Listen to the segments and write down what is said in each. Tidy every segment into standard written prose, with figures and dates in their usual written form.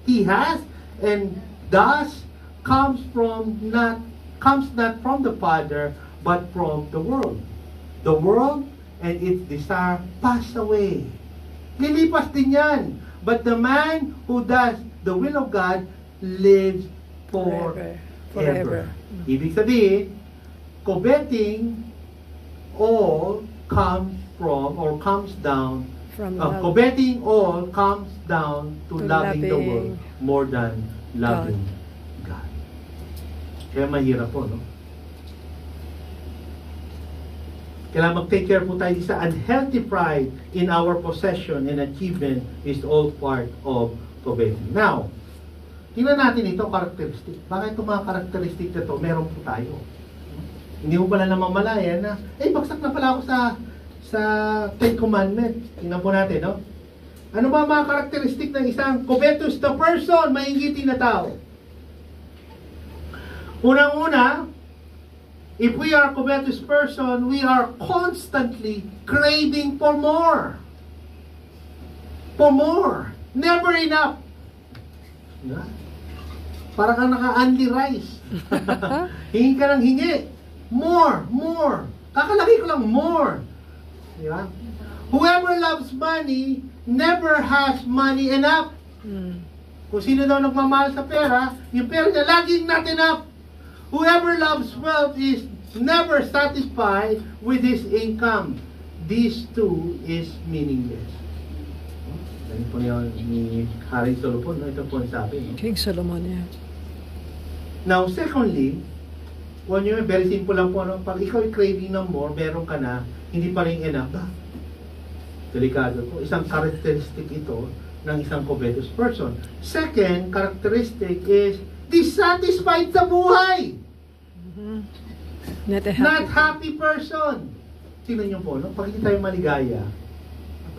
he has, and thus comes not from the Father, but from the world. The world and its desire pass away. Lilipas din yan. But the man who does the will of God lives forever. Ibig sabihin, coveting all comes down coveting all comes down to loving the world more than loving God. Kaya mahirap po, no? Kailangan mag-take care po tayo sa unhealthy pride in our possession and achievement is all part of coveting. Now, tingnan natin ito, characteristic. Bakit itong mga characteristic na ito, meron po tayo? Hindi mo pala namamalayan na, bagsak na pala ako sa Ten Commandments. Tingnan po natin, no? Ano ba mga characteristic ng isang covetous na person, mainggitin na tao? Unang-una, if we are a covetous person, we are constantly craving for more. For more. Never enough. Para kang naka-only rice. Hingi ka ng hingi. More. Kakalaki ko lang more. Diba? Whoever loves money never has money enough. Kung sino daw nagmamahal sa pera, yung pera niya laging not enough. Whoever loves wealth is never satisfied with his income. This too is meaningless. Yan po ni Haring Solomon, ito po ang sabi. No? King Solomon, yeah. Now, secondly, very simple lang po, no? Pag ikaw ay craving ng more, meron ka na, hindi pa rin enough. Delikado po. Isang characteristic ito ng isang covetous person. Second characteristic is dissatisfied sa buhay. Not happy person. Tingnan niyo po, no? Pag hindi tayo maligaya,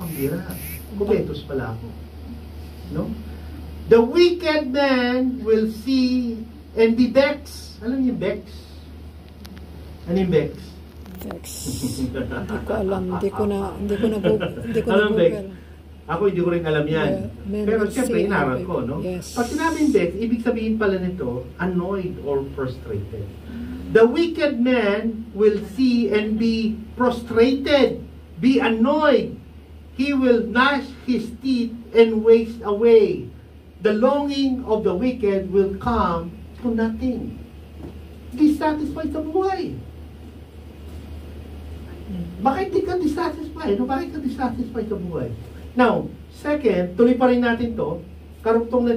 pambira. Covetous pala ako. No? The wicked man will see and be vexed. Alam niyo Bex? Ano yung Bex? Bex. Hindi ko alam. Hindi ko na Google. Ako hindi ko rin alam yan. Pero siyempre, inaral ko, no? Yes. Pag sinabing Bex, ibig sabihin pala nito, annoyed or frustrated. The wicked man will see and be prostrated, be annoyed. He will gnash his teeth and waste away. The longing of the wicked will come to nothing. Dissatisfied sa buhay. Bakit di ka dissatisfied? Bakit ka dissatisfied sa buhay? Now, second, tuloy pa rin natin to, karugtong na